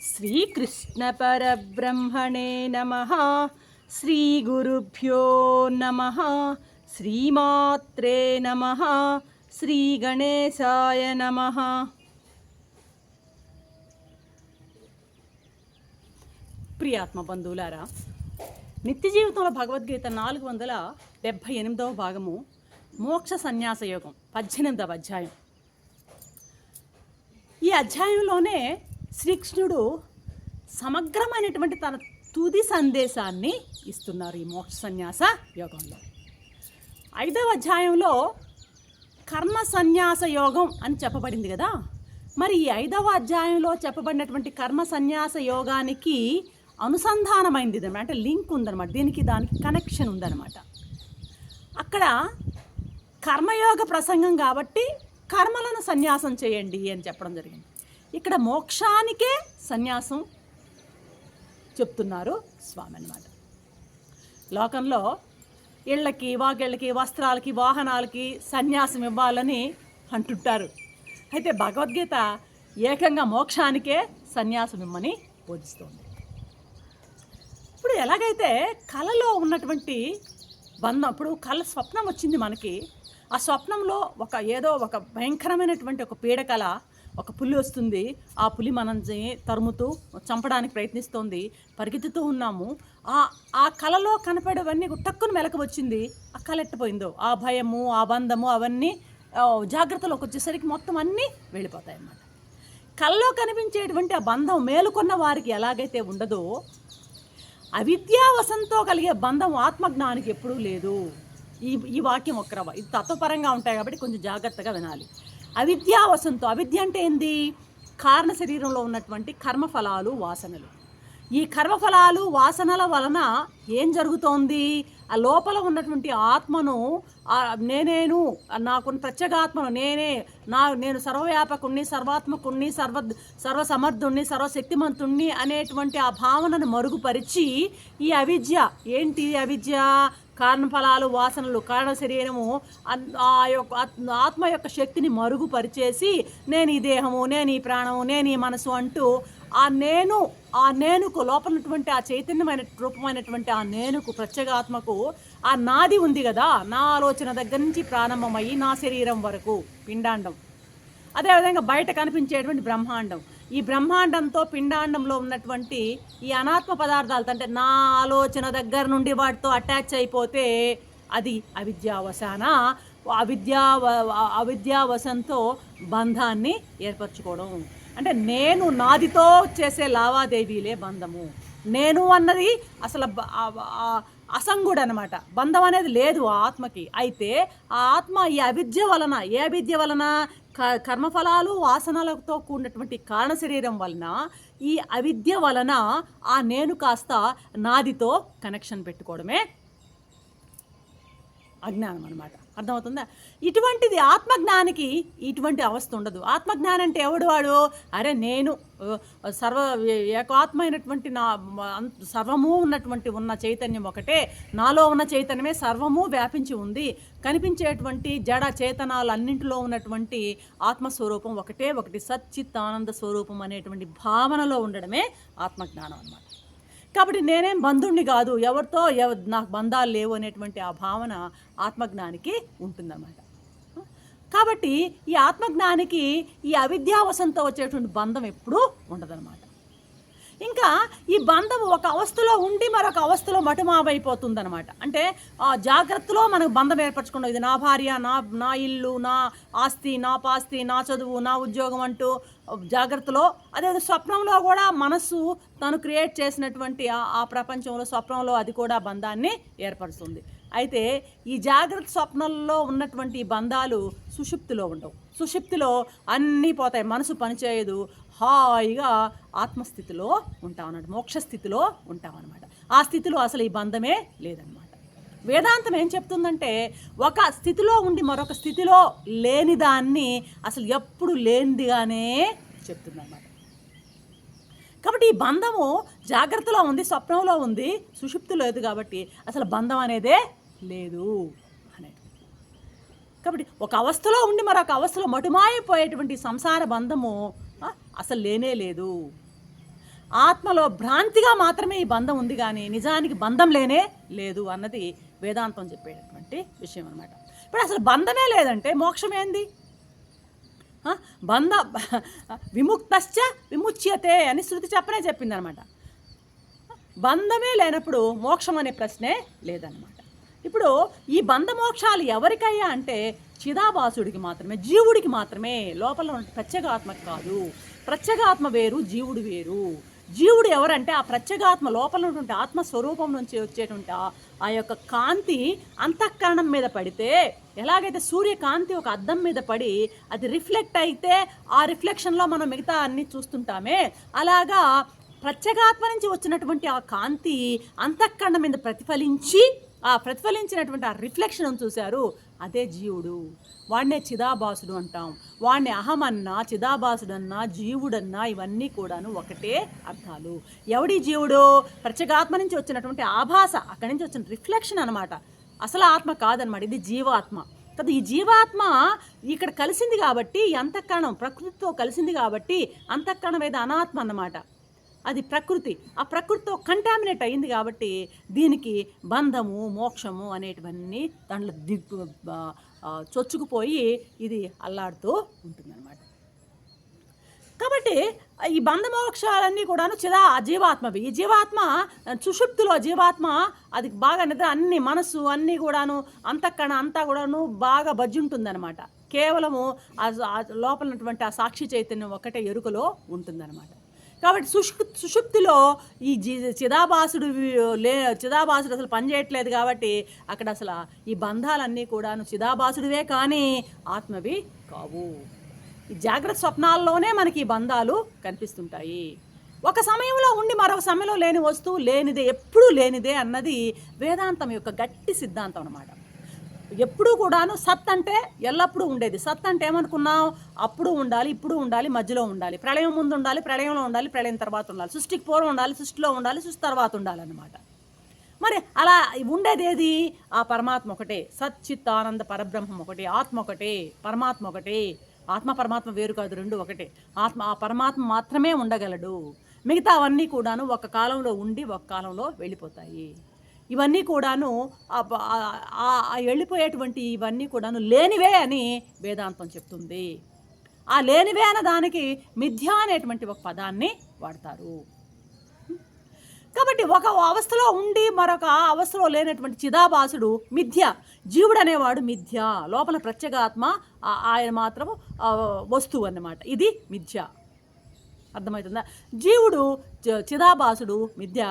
శ్రీకృష్ణ పరబ్రహ్మణే నమః. శ్రీ గురుభ్యో నమః. శ్రీమాత్రే నమః. శ్రీ గణేశాయ నమః. ప్రియాత్మ బంధువులారా, నిత్య జీవితంలో భగవద్గీత 478వ భాగము మోక్ష సన్యాస యోగం 18వ అధ్యాయం. ఈ అధ్యాయంలోనే శ్రీకృష్ణుడు సమగ్రమైనటువంటి తన తుది సందేశాన్ని ఇస్తున్నారు ఈ మోక్ష సన్యాస యోగంలో. 5వ అధ్యాయంలో కర్మ సన్యాస యోగం అని చెప్పబడింది కదా. మరి ఈ 5వ అధ్యాయంలో చెప్పబడినటువంటి కర్మ సన్యాస యోగానికి అనుసంధానమైంది అనమాట, అంటే లింక్ ఉందన్నమాట, దీనికి దానికి కనెక్షన్ ఉందన్నమాట. అక్కడ కర్మయోగ ప్రసంగం కాబట్టి కర్మలను సన్యాసం చేయండి అని చెప్పడం జరిగింది. ఇక్కడ మోక్షానికే సన్యాసం చెప్తున్నారు స్వామి అన్నమాట. లోకంలో ఇళ్ళకి, వాకిళ్ళకి, వస్త్రాలకి, వాహనాలకి సన్యాసం ఇవ్వాలని అంటుంటారు. అయితే భగవద్గీత ఏకంగా మోక్షానికే సన్యాసం ఇమ్మని బోధిస్తోంది. ఇప్పుడు ఎలాగైతే కళలో ఉన్నటువంటి బంధం, ఇప్పుడు కళ స్వప్నం వచ్చింది మనకి, ఆ స్వప్నంలో ఏదో ఒక భయంకరమైనటువంటి ఒక పీడకల, ఒక పులి వస్తుంది, ఆ పులి మనల్ని తరుముతూ చంపడానికి ప్రయత్నిస్తోంది, పరిగెత్తుతూ ఉన్నాము. ఆ కళలో కనపడేవన్నీ టక్కున మెలకు వచ్చింది, ఆ కళ ఎట్టిపోయిందో, ఆ భయము, ఆ బంధము అవన్నీ జాగ్రత్తలోకి వచ్చేసరికి మొత్తం అన్నీ వెళ్ళిపోతాయి అన్నమాట. కళలో కనిపించేటువంటి ఆ బంధం మేలుకొన్న వారికి ఎలాగైతే ఉండదో, అవిద్యావశంతో కలిగే బంధం ఆత్మజ్ఞానికి ఎప్పుడూ లేదు. ఈ వాక్యం ఇది తత్వపరంగా ఉంటాయి కాబట్టి కొంచెం జాగ్రత్తగా వినాలి. అవిద్యావశంతో, అవిద్య అంటే ఏంది? కారణ శరీరంలో ఉన్నటువంటి కర్మఫలాలు, వాసనలు. ఈ కర్మఫలాలు, వాసనల వలన ఏం జరుగుతోంది? ఆ లోపల ఉన్నటువంటి ఆత్మను, నేనేను, నాకు ప్రత్యేగాత్మను, నేను సర్వవ్యాపకుణ్ణి, సర్వాత్మకుణ్ణి, సర్వసమర్థుణ్ణి, సర్వశక్తిమంతుణ్ణి అనేటువంటి ఆ భావనను మరుగుపరిచి ఈ అవిద్య ఏంటి? అవిద్య కారణఫలాలు, వాసనలు, కారణ శరీరము, ఆ యొక్క ఆత్మ యొక్క శక్తిని మరుగుపరిచేసి నేను ఈ దేహము, నేను ఈ ప్రాణము, నేను ఈ మనసు అంటూ ఆ నేనుకు లోపలటువంటి ఆ చైతన్యమైన రూపమైనటువంటి ఆ నేనుకు, ప్రత్యేగాత్మకు ఆ నాది ఉంది కదా, నా ఆలోచన దగ్గర నుంచి ప్రారంభమయ్యి నా శరీరం వరకు పిండాండం, అదేవిధంగా బయట కనిపించేటువంటి బ్రహ్మాండం, ఈ బ్రహ్మాండంతో పిండాండంలో ఉన్నటువంటి ఈ అనాత్మ పదార్థాలతో, అంటే నా ఆలోచన దగ్గర నుండి వాటితో అటాచ్ అయిపోతే అది అవిద్యావశంతో బంధాన్ని ఏర్పరచుకోవడం. అంటే నేను నాదితో చేసే లావాదేవీలే బంధము. నేను అన్నది అసలు అసంగుడు అనమాట, బంధం అనేది లేదు ఆ ఆత్మకి. అయితే ఆ ఆత్మ ఈ అవిద్య వలన, ఏ అవిద్య వలన? కర్మఫలాలు, వాసనలతో కూడినటువంటి కారణ శరీరం వలన, ఈ అవిద్య వలన ఆ నేను కాస్త నాదితో కనెక్షన్ పెట్టుకోవడమే అజ్ఞానం అనమాట. అర్థమవుతుందా? ఇటువంటిది ఆత్మజ్ఞానికి ఇటువంటి అవస్థ ఉండదు. ఆత్మజ్ఞానం అంటే ఎవడు వాడు? అరే నేను ఏకాత్మైనటువంటి సర్వము ఉన్న చైతన్యం ఒకటే, నాలో ఉన్న చైతన్యమే సర్వము వ్యాపించి ఉంది, కనిపించేటువంటి జడ చేతనాలు అన్నింటిలో ఉన్నటువంటి ఆత్మస్వరూపం ఒకటి సచ్చిత్ ఆనంద స్వరూపం అనేటువంటి భావనలో ఉండడమే ఆత్మజ్ఞానం అన్నమాట. కాబట్టి నేనేం బంధుణ్ణి కాదు, ఎవరితో నాకు బంధాలు లేవు అనేటువంటి ఆ భావన ఆత్మజ్ఞానికి ఉంటుందన్నమాట. కాబట్టి ఈ ఆత్మజ్ఞానికి ఈ అవిద్యావశంతో వచ్చేటువంటి బంధం ఎప్పుడూ ఉండదన్నమాట. ఇంకా ఈ బంధం ఒక అవస్థలో ఉండి మరొక అవస్థలో మటుమావైపోతుందన్నమాట. అంటే ఆ జాగ్రత్తలో మనకు బంధం ఏర్పరచుకున్నాం, ఇది నా భార్య, నా ఇల్లు, నా ఆస్తి, నా పాస్తి, నా చదువు, నా ఉద్యోగం అంటూ జాగ్రత్తలో. అదే స్వప్నంలో కూడా మనస్సు తను క్రియేట్ చేసినటువంటి ఆ ప్రపంచంలో, స్వప్నంలో అది కూడా బంధాన్ని ఏర్పరుస్తుంది. అయితే ఈ జాగ్రత్త స్వప్నంలో ఉన్నటువంటి బంధాలు సుషుప్తిలో ఉండవు. సుషుప్తిలో అన్నీ పోతాయి, మనసు పనిచేయదు, హాయిగా ఆత్మస్థితిలో ఉంటామన్నమాట, మోక్షస్థితిలో ఉంటామన్నమాట. ఆ స్థితిలో అసలు ఈ బంధమే లేదన్నమాట. వేదాంతం ఏం చెప్తుందంటే, ఒక స్థితిలో ఉండి మరొక స్థితిలో లేని దాన్ని అసలు ఎప్పుడు లేనిదిగానే చెప్తుందన్నమాట. కాబట్టి ఈ బంధము జాగ్రత్తలో ఉంది, స్వప్నంలో ఉంది, సుషుప్తి లేదు. కాబట్టి అసలు బంధం అనేదే లేదు అనేది. కాబట్టి ఒక అవస్థలో ఉండి మరొక అవస్థలో మటుమాయిపోయేటువంటి సంసార బంధము అసలు లేనే లేదు. ఆత్మలో భ్రాంతిగా మాత్రమే ఈ బంధం ఉంది, కానీ నిజానికి బంధం లేనే లేదు అన్నది వేదాంతం చెప్పేటటువంటి విషయం అనమాట. ఇప్పుడు అసలు బంధమే లేదంటే మోక్షం ఏంది? బంధ విముక్తశ్చ విముచ్యతే అని శృతి చెప్పనే చెప్పింది అనమాట. బంధమే లేనప్పుడు మోక్షం అనే ప్రశ్నే లేదన్నమాట. ఇప్పుడు ఈ బంధమోక్షాలు ఎవరికయ్యా అంటే చిదాభాసుడికి మాత్రమే, జీవుడికి మాత్రమే. లోపల ఉన్న ప్రత్యేగాత్మకు కాదు. ప్రత్యేగాత్మ వేరు, జీవుడు వేరు. జీవుడు ఎవరంటే ఆ ప్రత్యేగాత్మ లోపల ఉన్నటువంటి ఆత్మస్వరూపం నుంచి వచ్చేటువంటి ఆ యొక్క కాంతి అంతఃకరణం మీద పడితే, ఎలాగైతే సూర్యకాంతి ఒక అద్దం మీద పడి అది రిఫ్లెక్ట్ అయితే ఆ రిఫ్లెక్షన్లో మనం మిగతా అన్నీ చూస్తుంటామే, అలాగా ప్రత్యేగాత్మ నుంచి వచ్చినటువంటి ఆ కాంతి అంతఃకరణం మీద ప్రతిఫలించి ఆ ప్రతిఫలించినటువంటి ఆ రిఫ్లెక్షన్ చూశారు, అదే జీవుడు. వాడినే చిదాభాసుడు అంటాం. వాడిని అహమన్నా, చిదాభాసుడన్నా, జీవుడన్నా ఇవన్నీ కూడాను ఒకటే అర్థాలు. ఎవడి జీవుడు? ప్రత్యేగాత్మ నుంచి వచ్చినటువంటి ఆభాస, అక్కడి నుంచి వచ్చిన రిఫ్లెక్షన్ అనమాట. అసలు ఆత్మ కాదనమాట, ఇది జీవాత్మ కదా. ఈ జీవాత్మ ఇక్కడ కలిసింది కాబట్టి, ఈ అంతఃకరణం ప్రకృతితో కలిసింది కాబట్టి, అంతఃకరణం ఏదో అనాత్మ అన్నమాట. అది ప్రకృతి, ఆ ప్రకృతితో కంటామినేట్ అయింది కాబట్టి దీనికి బంధము మోక్షము అనేటివన్నీ దాంట్లో చొచ్చుకుపోయి ఇది అల్లాడుతూ ఉంటుందన్నమాట. కాబట్టి ఈ బంధమోక్షాలన్నీ కూడాను జీవాత్మవి. ఈ జీవాత్మ సుషుప్తిలో జీవాత్మ అది బాగా నిద్ర, అన్ని మనస్సు అన్నీ కూడాను అంతఃకరణ అంతా కూడాను బాగా బజ్జుంటుందన్నమాట. కేవలము లోపల ఉన్నటువంటి ఆ సాక్షి చైతన్యం ఒక్కటే ఎరుకలో ఉంటుందన్నమాట. కాబట్టి సుషుప్తిలో ఈ చిదాభాసుడు అసలు పనిచేయట్లేదు కాబట్టి అక్కడ అసలు ఈ బంధాలన్నీ కూడాను చిదాభాసుడివే కానీ ఆత్మవి కావు. ఈ జాగ్రత్త స్వప్నాల్లోనే మనకి ఈ బంధాలు కనిపిస్తుంటాయి. ఒక సమయంలో ఉండి మరొక సమయంలో లేని వస్తువు లేనిదే, ఎప్పుడూ లేనిదే అన్నది వేదాంతం యొక్క గట్టి సిద్ధాంతం అన్నమాట. ఎప్పుడూ కూడాను సత్ అంటే ఎల్లప్పుడూ ఉండేది. సత్ అంటే ఏమనుకున్నాం? అప్పుడు ఉండాలి, ఇప్పుడు ఉండాలి, మధ్యలో ఉండాలి. ప్రళయం ముందు ఉండాలి, ప్రళయంలో ఉండాలి, ప్రళయం తర్వాత ఉండాలి. సృష్టికి పూర్వం ఉండాలి, సృష్టిలో ఉండాలి, సృష్టి తర్వాత ఉండాలన్నమాట. మరి అలా ఉండేది ఏది? ఆ పరమాత్మ ఒకటే. సచ్చిత్తానంద పరబ్రహ్మం ఒకటే, ఆత్మ ఒకటే, పరమాత్మ ఒకటే. ఆత్మ పరమాత్మ వేరు కాదు, రెండు ఒకటే. ఆ పరమాత్మ మాత్రమే ఉండగలడు. మిగతా అవన్నీ కూడాను ఒక కాలంలో ఉండి ఒక కాలంలో వెళ్ళిపోతాయి. ఇవన్నీ కూడాను వెళ్ళిపోయేటువంటి ఇవన్నీ కూడాను లేనివే అని వేదాంతం చెప్తుంది. ఆ లేనివే అన్న దానికి మిథ్య అనేటువంటి ఒక పదాన్ని వాడతారు. కాబట్టి ఒక అవస్థలో ఉండి మరొక అవస్థలో లేనటువంటి చిదాభాసుడు మిథ్య, జీవుడు అనేవాడు మిథ్య. లోపల ప్రత్యేగాత్మ ఆయన మాత్రం వస్తువు అన్నమాట. ఇది మిథ్య. అర్థమవుతుందా? జీవుడు చిదాభాసుడు మిథ్య.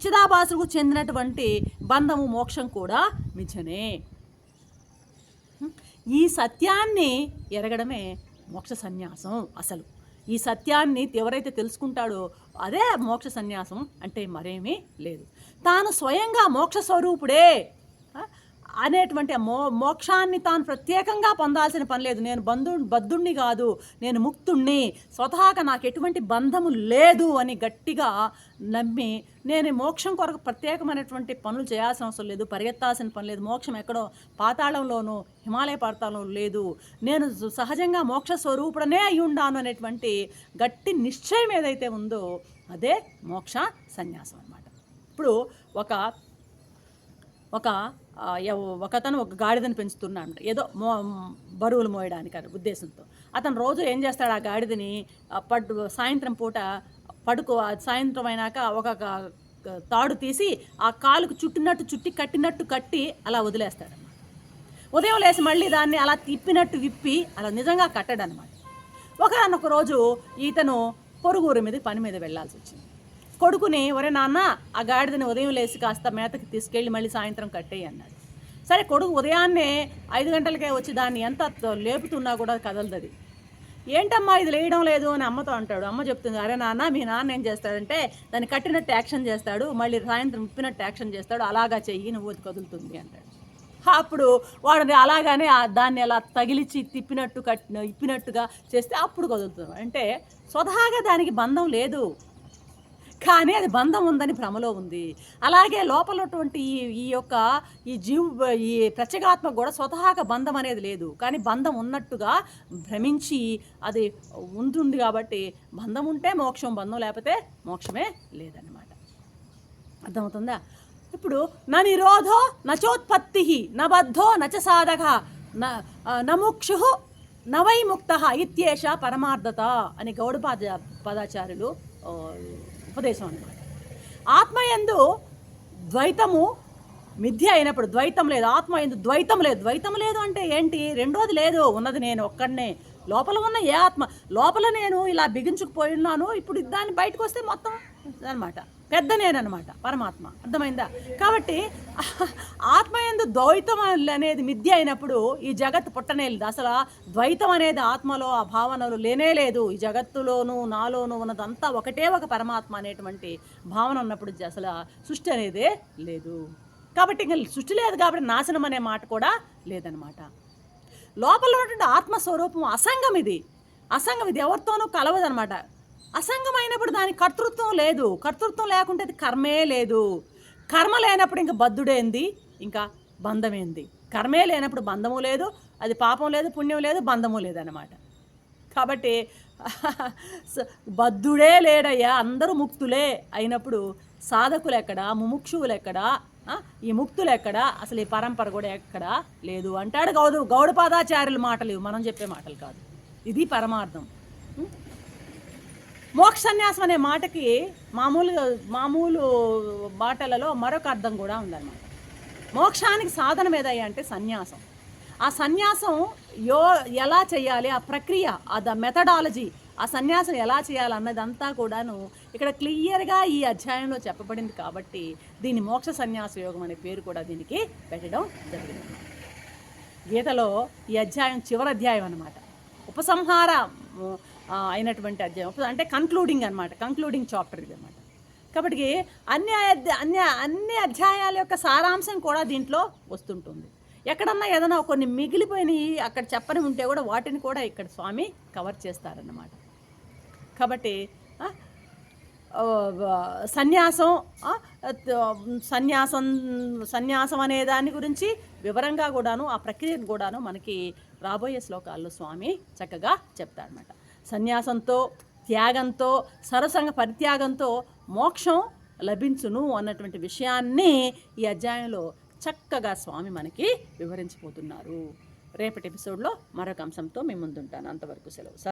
చిదాభాసుకు చెందినటువంటి బంధము మోక్షం కూడా మిథ్యనే. ఈ సత్యాన్ని ఎరగడమే మోక్ష సన్యాసం. అసలు ఈ సత్యాన్ని ఎవరైతే తెలుసుకుంటాడో అదే మోక్ష సన్యాసం అంటే మరేమీ లేదు. తాను స్వయంగా మోక్ష స్వరూపుడే అనేటువంటి మోక్షాన్ని తాను ప్రత్యేకంగా పొందాల్సిన పని లేదు. నేను బద్ధుణ్ణి కాదు, నేను ముక్తుణ్ణి, స్వతహాగా నాకు ఎటువంటి బంధము లేదు అని గట్టిగా నమ్మి నేను మోక్షం కొరకు ప్రత్యేకమైనటువంటి పనులు చేయాల్సిన అవసరం లేదు, పరిగెత్తాల్సిన పని లేదు. మోక్షం ఎక్కడో పాతాళంలోనూ హిమాలయ పర్వతాల్లో లేదు, నేను సహజంగా మోక్ష స్వరూపుడనే అయి ఉన్నాను అనేటువంటి గట్టి నిశ్చయం ఏదైతే ఉందో అదే మోక్ష సన్యాసం అన్నమాట. ఇప్పుడు ఒకతను ఒక గాడిదని పెంచుతున్నాడు, ఏదో బరువులు మోయడానికి అనే ఉద్దేశంతో. అతను రోజు ఏం చేస్తాడు? ఆ గాడిదని సాయంత్రం పూట సాయంత్రం అయినాక ఒక తాడు తీసి ఆ కాలుకు కట్టినట్టు కట్టి అలా వదిలేస్తాడన్నమాట. ఉదయం లేసి మళ్ళీ దాన్ని అలా తిప్పినట్టు విప్పి అలా నిజంగా కట్టాడనమాట. ఒకనొక రోజు ఇతను పొరుగురు మీద పని మీద వెళ్ళాల్సి వచ్చింది. కొడుకుని, ఒరే నాన్న ఆ గాడిదని ఉదయం లేసి కాస్త మేతకి తీసుకెళ్ళి మళ్ళీ సాయంత్రం కట్టేయి అన్నాడు. సరే, కొడుకు ఉదయాన్నే 5 గంటలకే వచ్చి దాన్ని ఎంత లేపుతున్నా కూడా కదలదు. ఏంటమ్మా ఇది లేయడం లేదు అని అమ్మతో అంటాడు. అమ్మ చెప్తుంది, అరే నాన్న మీ నాన్న ఏం చేస్తాడంటే దాన్ని కట్టినట్టు యాక్షన్ చేస్తాడు, మళ్ళీ సాయంత్రం విప్పినట్టు యాక్షన్ చేస్తాడు, అలాగా చెయ్యి నువ్వు కదులుతుంది అంటాడు. అప్పుడు వాడు అలాగానే దాన్ని అలా తగిలిచి ఇప్పినట్టుగా చేస్తే అప్పుడు కదులుతుంది. అంటే స్వతహాగా దానికి బంధం లేదు. కానీ అది బంధం ఉందని భ్రమలో ఉంది. అలాగే లోపలటువంటి ఈ ప్రత్యేగాత్మ కూడా స్వతహాగా బంధం అనేది లేదు, కానీ బంధం ఉన్నట్టుగా భ్రమించి అది ఉంటుంది. కాబట్టి బంధం ఉంటే మోక్షం, బంధం లేకపోతే మోక్షమే లేదన్నమాట. అర్థమవుతుందా? ఇప్పుడు నా నిరోధో నచోత్పత్తి నబద్ధో నచ సాధక నముక్షు నవై ముక్త ఇత్యేష పరమార్థత అని గౌడపాదాచార్యులు ఉపదేశం అన్నమాట. ఆత్మయందు ద్వైతము మిథ్య అయినప్పుడు ద్వైతం లేదు, ఆత్మయందు ద్వైతం లేదు. ద్వైతం లేదు అంటే ఏంటి? రెండోది లేదు, ఉన్నది నేను ఒక్కడనే. లోపల ఉన్న ఏ ఆత్మ, లోపల నేను ఇలా బిగించుకుపోయి ఉన్నాను, ఇప్పుడు దాన్ని బయటకు వస్తే మొత్తం అనమాట పెద్ద నేననమాట పరమాత్మ. అర్థమైందా? కాబట్టి ఆత్మయందు ద్వైతం అనేది మిథ్య అయినప్పుడు ఈ జగత్తు పుట్టనేలేదు. అసలు ద్వైతం అనేది ఆత్మలో ఆ భావనలు లేనే లేదు. ఈ జగత్తులోనూ నాలోనూ ఉన్నదంతా ఒకటే ఒక పరమాత్మ అనేటువంటి భావన ఉన్నప్పుడు అసలు సృష్టి అనేదే లేదు. కాబట్టి ఇంకా సృష్టి లేదు కాబట్టి నాశనం అనే మాట కూడా లేదనమాట. లోపల ఉన్నటువంటి ఆత్మస్వరూపం అసంగం. ఇది ఎవరితోనూ కలవదనమాట. అసంగమైనప్పుడు దానికి కర్తృత్వం లేదు. కర్తృత్వం లేకుంటే అది కర్మే లేదు. కర్మ లేనప్పుడు ఇంకా బద్ధుడేంది, ఇంకా బంధమేంది? కర్మే లేనప్పుడు బంధము లేదు, అది పాపం లేదు, పుణ్యం లేదు, బంధము లేదన్నమాట. కాబట్టి బద్ధుడే లేడయ్యా, అందరూ ముక్తులే అయినప్పుడు సాధకులు ఎక్కడా, ముముక్షువులు ఎక్కడా, ఈ ముక్తులు ఎక్కడా, అసలు ఈ పరంపర కూడా ఎక్కడా లేదు అంటాడు గౌడపాదాచార్యుల మాటలు, మనం చెప్పే మాటలు కాదు. ఇది పరమార్థం. మోక్ష సన్యాసం అనే మాటకి మామూలు మాటలలో మరొక అర్థం కూడా ఉందన్నమాట. మోక్షానికి సాధనం ఏదయ్యా అంటే సన్యాసం. ఆ సన్యాసం ఎలా చేయాలి, ఆ ప్రక్రియ, ఆ మెథడాలజీ, ఆ సన్యాసం ఎలా చేయాలి అన్నదంతా కూడాను ఇక్కడ క్లియర్గా ఈ అధ్యాయంలో చెప్పబడింది. కాబట్టి దీన్ని మోక్ష సన్యాస యోగం అనే పేరు కూడా దీనికి పెట్టడం జరిగింది. గీతలో ఈ అధ్యాయం చివరి అధ్యాయం అన్నమాట, ఉపసంహార అయినటువంటి అధ్యాయం, అంటే కన్క్లూడింగ్ అనమాట, కన్క్లూడింగ్ చాప్టర్ ఇది అనమాట. కాబట్టి అన్ని అధ్యాయాల యొక్క సారాంశం కూడా దీంట్లో వస్తుంటుంది. ఎక్కడన్నా ఏదైనా కొన్ని మిగిలిపోయినవి అక్కడ చెప్పని ఉంటే కూడా వాటిని కూడా ఇక్కడ స్వామి కవర్ చేస్తారన్నమాట. కాబట్టి సన్యాసం అనే దాని గురించి వివరంగా కూడాను, ఆ ప్రక్రియను కూడాను మనకి రాబోయే శ్లోకాల్లో స్వామి చక్కగా చెప్తారన్నమాట. సన్యాసంతో, త్యాగంతో, సర్వసంగ పరిత్యాగంతో మోక్షం లభించును అన్నటువంటి విషయాన్ని ఈ అధ్యాయంలో చక్కగా స్వామి మనకి వివరించిపోతున్నారు. రేపటి ఎపిసోడ్లో మరొక అంశంతో మీ ముందుంటాను. అంతవరకు సెలవు.